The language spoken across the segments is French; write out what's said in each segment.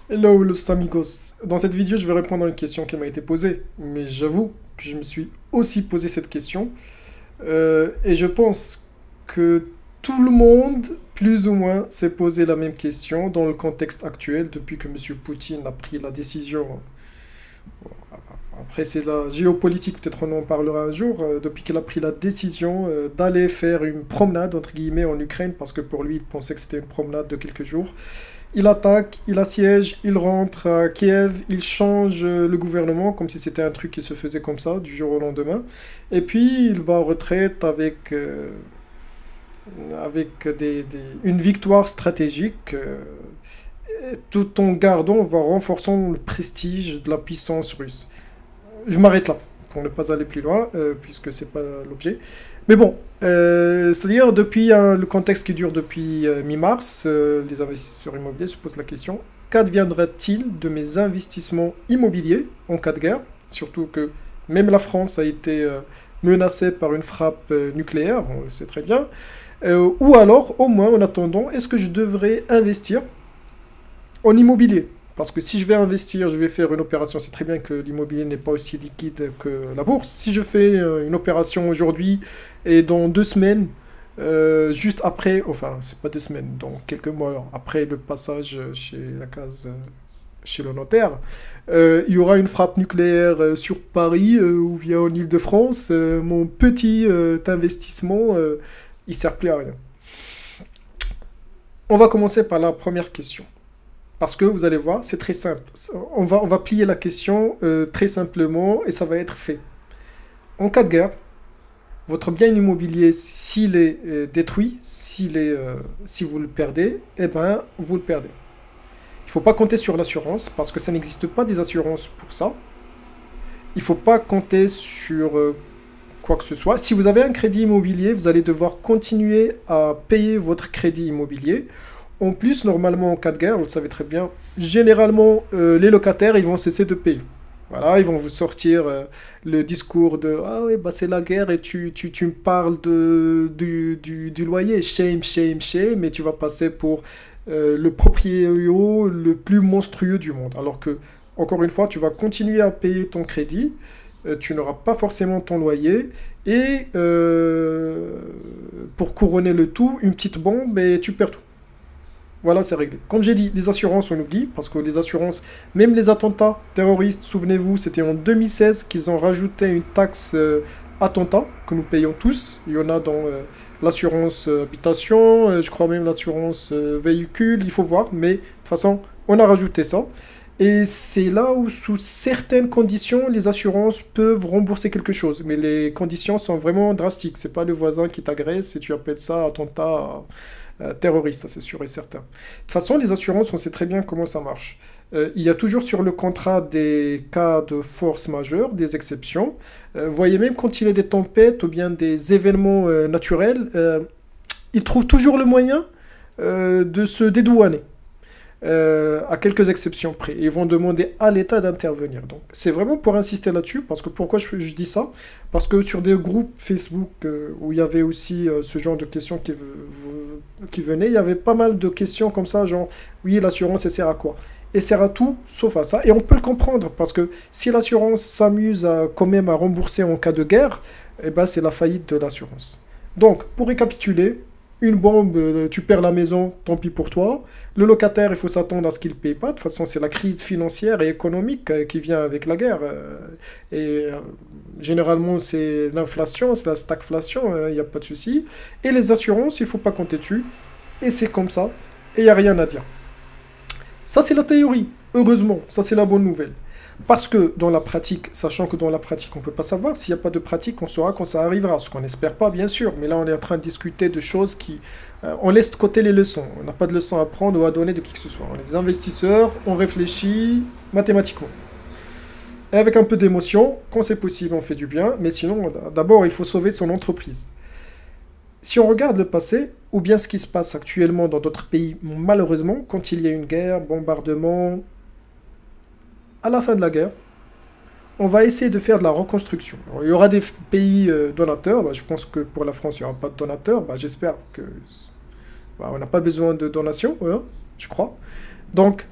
Hello los amigos. Dans cette vidéo, je vais répondre à une question qui m'a été posée, mais j'avoue que je me suis aussi posé cette question. Et je pense que tout le monde, plus ou moins, s'est posé la même question dans le contexte actuel depuis que Monsieur Poutine a pris la décision. Après, c'est la géopolitique, peut-être on en parlera un jour, depuis qu'il a pris la décision d'aller faire une promenade, entre guillemets, en Ukraine, parce que pour lui, il pensait que c'était une promenade de quelques jours. Il attaque, il assiège, il rentre à Kiev, il change le gouvernement comme si c'était un truc qui se faisait comme ça du jour au lendemain. Et puis il va en retraite avec une victoire stratégique, tout en gardant, voire renforçant le prestige de la puissance russe. Je m'arrête là pour ne pas aller plus loin, puisque c'est pas l'objet. Mais bon, c'est-à-dire depuis le contexte qui dure depuis mi-mars, les investisseurs immobiliers se posent la question, qu'adviendra-t-il de mes investissements immobiliers en cas de guerre? Surtout que même la France a été menacée par une frappe nucléaire, on le sait très bien. Ou alors, au moins en attendant, est-ce que je devrais investir en immobilier? Parce que si je vais investir, je vais faire une opération, c'est très bien que l'immobilier n'est pas aussi liquide que la bourse. Si je fais une opération aujourd'hui et dans 2 semaines, juste après, enfin, c'est pas 2 semaines, dans quelques mois après le passage chez la case, chez le notaire, il y aura une frappe nucléaire sur Paris ou bien en Île-de-France, mon petit investissement, il sert plus à rien. On va commencer par la première question. Parce que vous allez voir, c'est très simple. On va plier la question très simplement et ça va être fait. En cas de guerre, votre bien immobilier, s'il est détruit, si vous le perdez, eh ben, vous le perdez. Il ne faut pas compter sur l'assurance parce que ça n'existe pas des assurances pour ça. Il ne faut pas compter sur quoi que ce soit. Si vous avez un crédit immobilier, vous allez devoir continuer à payer votre crédit immobilier. En plus, normalement, en cas de guerre, vous le savez très bien, généralement, les locataires, ils vont cesser de payer. Voilà, ils vont vous sortir le discours de «Ah oui, bah c'est la guerre et tu me parles du loyer, shame, shame, shame, et tu vas passer pour le proprio le plus monstrueux du monde. » Alors que, encore une fois, tu vas continuer à payer ton crédit, tu n'auras pas forcément ton loyer, et pour couronner le tout, une petite bombe et tu perds tout. Voilà, c'est réglé. Comme j'ai dit, les assurances, on oublie, parce que les assurances, même les attentats terroristes, souvenez-vous, c'était en 2016 qu'ils ont rajouté une taxe attentat que nous payons tous. Il y en a dans l'assurance habitation, je crois même l'assurance véhicule, il faut voir, mais de toute façon, on a rajouté ça. Et c'est là où, sous certaines conditions, les assurances peuvent rembourser quelque chose. Mais les conditions sont vraiment drastiques. C'est pas le voisin qui t'agresse et tu appelles ça attentat terroriste, ça c'est sûr et certain. De toute façon, les assurances, on sait très bien comment ça marche. Il y a toujours sur le contrat des cas de force majeure, des exceptions. Voyez, même quand il y a des tempêtes ou bien des événements naturels, ils trouvent toujours le moyen de se dédouaner à quelques exceptions près. Ils vont demander à l'État d'intervenir. Donc, c'est vraiment pour insister là-dessus, parce que pourquoi je dis ça? Parce que sur des groupes Facebook où il y avait aussi ce genre de questions qui venaient, il y avait pas mal de questions comme ça, genre, oui, l'assurance, elle sert à quoi? Elle sert à tout, sauf à ça. Et on peut le comprendre, parce que si l'assurance s'amuse quand même à rembourser en cas de guerre, eh ben, c'est la faillite de l'assurance. Donc, pour récapituler, une bombe, tu perds la maison, tant pis pour toi. Le locataire, il faut s'attendre à ce qu'il ne paye pas. De toute façon, c'est la crise financière et économique qui vient avec la guerre. Et généralement, c'est l'inflation, c'est la stagflation, il n'y a pas de souci. Et les assurances, il ne faut pas compter dessus. Et c'est comme ça. Et il n'y a rien à dire. Ça, c'est la théorie. Heureusement, ça, c'est la bonne nouvelle. Parce que dans la pratique, sachant que dans la pratique, on ne peut pas savoir, s'il n'y a pas de pratique, on saura quand ça arrivera. Ce qu'on n'espère pas, bien sûr. Mais là, on est en train de discuter de choses qui... on laisse de côté les leçons. On n'a pas de leçons à prendre ou à donner de qui que ce soit. On est des investisseurs, on réfléchit mathématiquement. Et avec un peu d'émotion, quand c'est possible, on fait du bien. Mais sinon, d'abord, il faut sauver son entreprise. Si on regarde le passé, ou bien ce qui se passe actuellement dans d'autres pays, malheureusement, quand il y a une guerre, bombardement, à la fin de la guerre, on va essayer de faire de la reconstruction. Alors, il y aura des pays donateurs. Bah, je pense que pour la France, il n'y aura pas de donateurs. Bah, j'espère que on n'a pas besoin de donations, hein, je crois. Donc,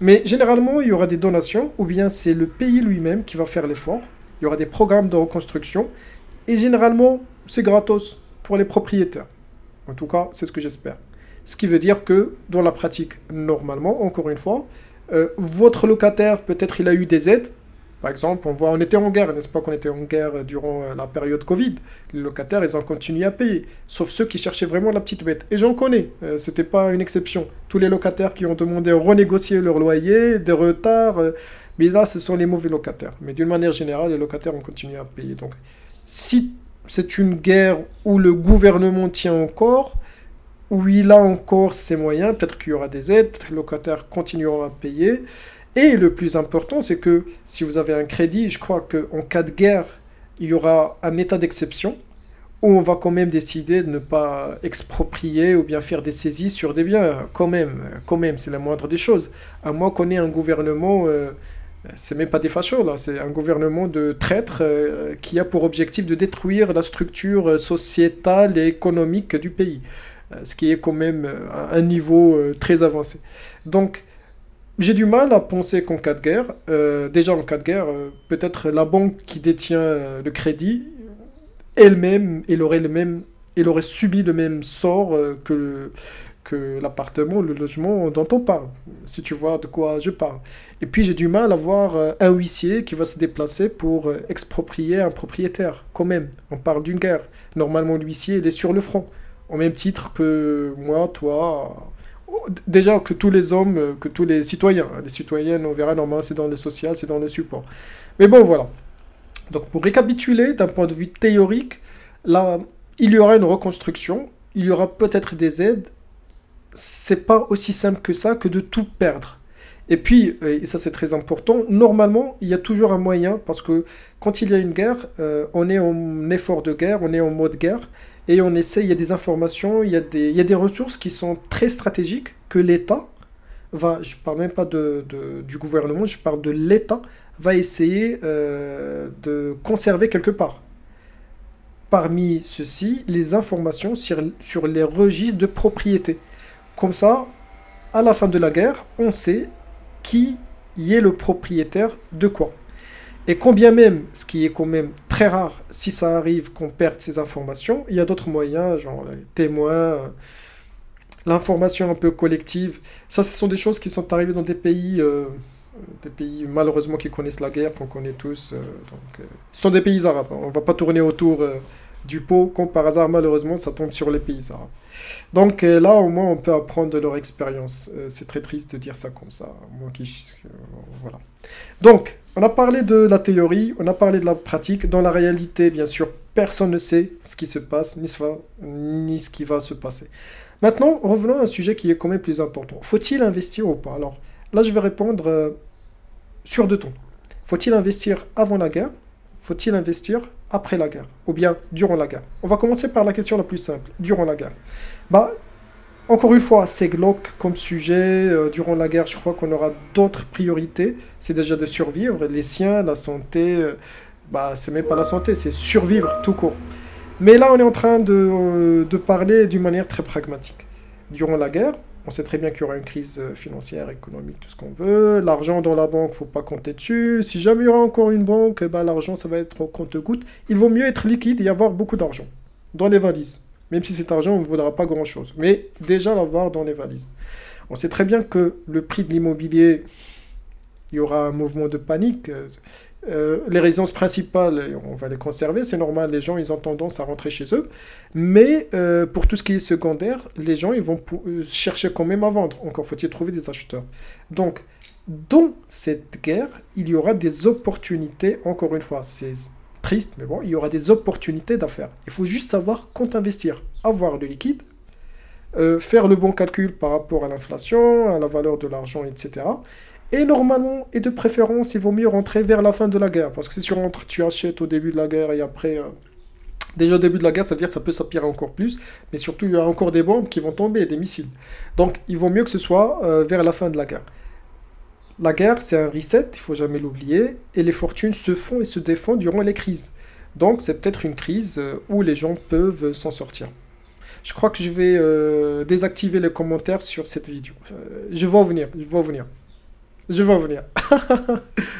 Mais généralement, il y aura des donations, ou bien c'est le pays lui-même qui va faire l'effort. Il y aura des programmes de reconstruction, et généralement, c'est gratos pour les propriétaires. En tout cas, c'est ce que j'espère. Ce qui veut dire que, dans la pratique, normalement, encore une fois, votre locataire, peut-être il a eu des aides. Par exemple, on était en guerre, n'est-ce pas qu'on était en guerre durant la période Covid. Les locataires, ils ont continué à payer. Sauf ceux qui cherchaient vraiment la petite bête. Et j'en connais, c'était pas une exception. Tous les locataires qui ont demandé à renégocier leur loyer, des retards, mais là, ce sont les mauvais locataires. Mais d'une manière générale, les locataires ont continué à payer. Donc, si c'est une guerre où le gouvernement tient encore, où il a encore ses moyens, peut-être qu'il y aura des aides, les locataires continueront à payer. Et le plus important, c'est que si vous avez un crédit, je crois qu'en cas de guerre, il y aura un état d'exception où on va quand même décider de ne pas exproprier ou bien faire des saisies sur des biens. Quand même, c'est la moindre des choses. À moins qu'on ait un gouvernement, c'est même pas des fachos là, c'est un gouvernement de traîtres qui a pour objectif de détruire la structure sociétale et économique du pays. Ce qui est quand même un niveau très avancé. Donc, j'ai du mal à penser qu'en cas de guerre, déjà en cas de guerre, peut-être la banque qui détient le crédit, elle-même, elle aurait subi le même sort que l'appartement, le logement dont on parle, si tu vois de quoi je parle. Et puis j'ai du mal à voir un huissier qui va se déplacer pour exproprier un propriétaire, quand même. On parle d'une guerre. Normalement, l'huissier, il est sur le front, au même titre que moi, toi. Déjà que tous les hommes, que tous les citoyens. Les citoyennes, on verra, normalement, c'est dans le social, c'est dans le support. Mais bon, voilà. Donc, pour récapituler, d'un point de vue théorique, là, il y aura une reconstruction, il y aura peut-être des aides. C'est pas aussi simple que ça, que de tout perdre. Et puis, et ça c'est très important, normalement, il y a toujours un moyen, parce que quand il y a une guerre, on est en effort de guerre, on est en mode guerre, et on essaie, il y a des informations, il y a des ressources qui sont très stratégiques que l'État va, je parle même pas du gouvernement, je parle de l'État, va essayer de conserver quelque part. Parmi ceux-ci, les informations sur les registres de propriété. Comme ça, à la fin de la guerre, on sait qui y est le propriétaire de quoi. Et combien même, ce qui est quand même très rare, si ça arrive qu'on perde ces informations, il y a d'autres moyens, genre les témoins, l'information un peu collective. Ça, ce sont des choses qui sont arrivées dans des pays malheureusement qui connaissent la guerre, qu'on connaît tous. Ce sont des pays arabes, hein. On ne va pas tourner autour du pot, comme par hasard, malheureusement, ça tombe sur les pays arabes. Donc là, au moins, on peut apprendre de leur expérience. C'est très triste de dire ça comme ça. Moi voilà. Donc, on a parlé de la théorie, on a parlé de la pratique. Dans la réalité, bien sûr, personne ne sait ce qui se passe, ni ce qui va se passer. Maintenant, revenons à un sujet qui est quand même plus important. Faut-il investir ou pas? Alors, là, je vais répondre sur deux tons. Faut-il investir avant la guerre? Faut-il investir après la guerre? Ou bien durant la guerre? On va commencer par la question la plus simple, durant la guerre. Bah, encore une fois, c'est glauque comme sujet. Durant la guerre, je crois qu'on aura d'autres priorités. C'est déjà de survivre. Les siens, la santé, bah, c'est même pas la santé, c'est survivre tout court. Mais là, on est en train de parler d'une manière très pragmatique. Durant la guerre, on sait très bien qu'il y aura une crise financière, économique, tout ce qu'on veut. L'argent dans la banque, faut pas compter dessus. Si jamais il y aura encore une banque, bah, l'argent, ça va être au compte-gouttes. Il vaut mieux être liquide et avoir beaucoup d'argent dans les valises. Même si cet argent ne vaudra pas grand-chose. Mais déjà l'avoir dans les valises. On sait très bien que le prix de l'immobilier, il y aura un mouvement de panique. Les résidences principales, on va les conserver, c'est normal, les gens ils ont tendance à rentrer chez eux. Mais pour tout ce qui est secondaire, les gens ils vont chercher quand même à vendre. Encore faut-il trouver des acheteurs. Donc, dans cette guerre, il y aura des opportunités, encore une fois, c'est triste, mais bon, il y aura des opportunités d'affaires. Il faut juste savoir quand investir, avoir le liquide, faire le bon calcul par rapport à l'inflation, à la valeur de l'argent, etc. Et normalement, et de préférence, il vaut mieux rentrer vers la fin de la guerre. Parce que si tu rentres, tu achètes au début de la guerre et après... déjà au début de la guerre, ça veut dire que ça peut s'empirer encore plus. Mais surtout, il y aura encore des bombes qui vont tomber, des missiles. Donc, il vaut mieux que ce soit vers la fin de la guerre. La guerre, c'est un reset, il ne faut jamais l'oublier. Et les fortunes se font et se défendent durant les crises. Donc, c'est peut-être une crise où les gens peuvent s'en sortir. Je crois que je vais désactiver les commentaires sur cette vidéo. Je vais en venir. Je vais en venir.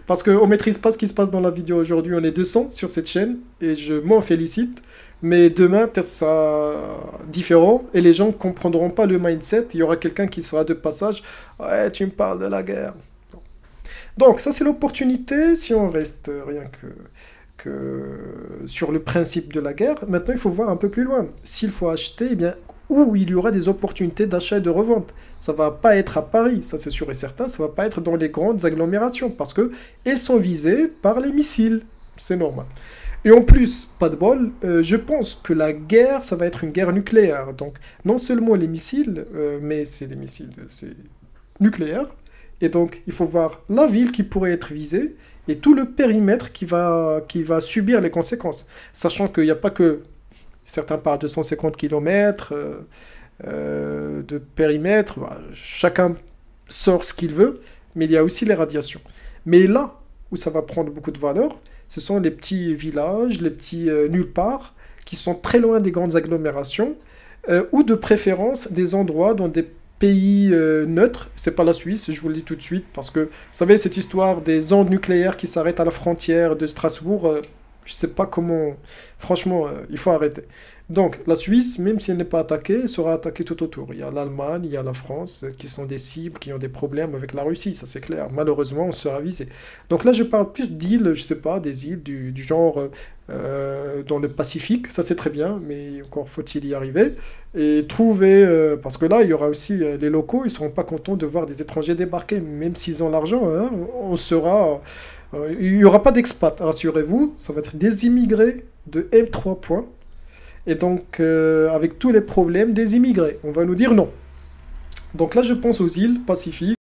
Parce qu'on ne maîtrise pas ce qui se passe dans la vidéo aujourd'hui. On est 200 sur cette chaîne et je m'en félicite. Mais demain, peut-être ça sera différent et les gens comprendront pas le mindset. Il y aura quelqu'un qui sera de passage. Ouais, tu me parles de la guerre. Donc, ça, c'est l'opportunité si on reste rien que sur le principe de la guerre. Maintenant, il faut voir un peu plus loin. S'il faut acheter, eh bien, où il y aura des opportunités d'achat et de revente. Ça va pas être à Paris, ça c'est sûr et certain. Ça va pas être dans les grandes agglomérations parce que elles sont visées par les missiles. C'est normal. Et en plus, pas de bol, je pense que la guerre, ça va être une guerre nucléaire. Donc, non seulement les missiles, mais c'est des missiles, c'est nucléaire. Et donc, il faut voir la ville qui pourrait être visée et tout le périmètre qui va subir les conséquences. Sachant qu'il n'y a pas que, certains parlent de 150 km de périmètre, bah, chacun sort ce qu'il veut, mais il y a aussi les radiations. Mais là où ça va prendre beaucoup de valeur, ce sont les petits villages, les petits nulle part, qui sont très loin des grandes agglomérations, ou de préférence des endroits dans des pays neutres. C'est pas la Suisse, je vous le dis tout de suite, parce que, vous savez, cette histoire des ondes nucléaires qui s'arrêtent à la frontière de Strasbourg, je sais pas comment... Franchement, il faut arrêter. Donc, la Suisse, même si elle n'est pas attaquée, sera attaquée tout autour. Il y a l'Allemagne, il y a la France, qui sont des cibles, qui ont des problèmes avec la Russie, ça c'est clair. Malheureusement, on sera visé. Donc là, je parle plus d'îles, je sais pas, des îles du genre dans le Pacifique, ça c'est très bien, mais encore faut-il y arriver. Et trouver, parce que là, il y aura aussi les locaux, ils seront pas contents de voir des étrangers débarquer, même s'ils ont l'argent, hein, on sera... il n'y aura pas d'expat, rassurez-vous, ça va être des immigrés de M3 points. Et donc, avec tous les problèmes des immigrés, on va nous dire non. Donc là, je pense aux îles Pacifiques.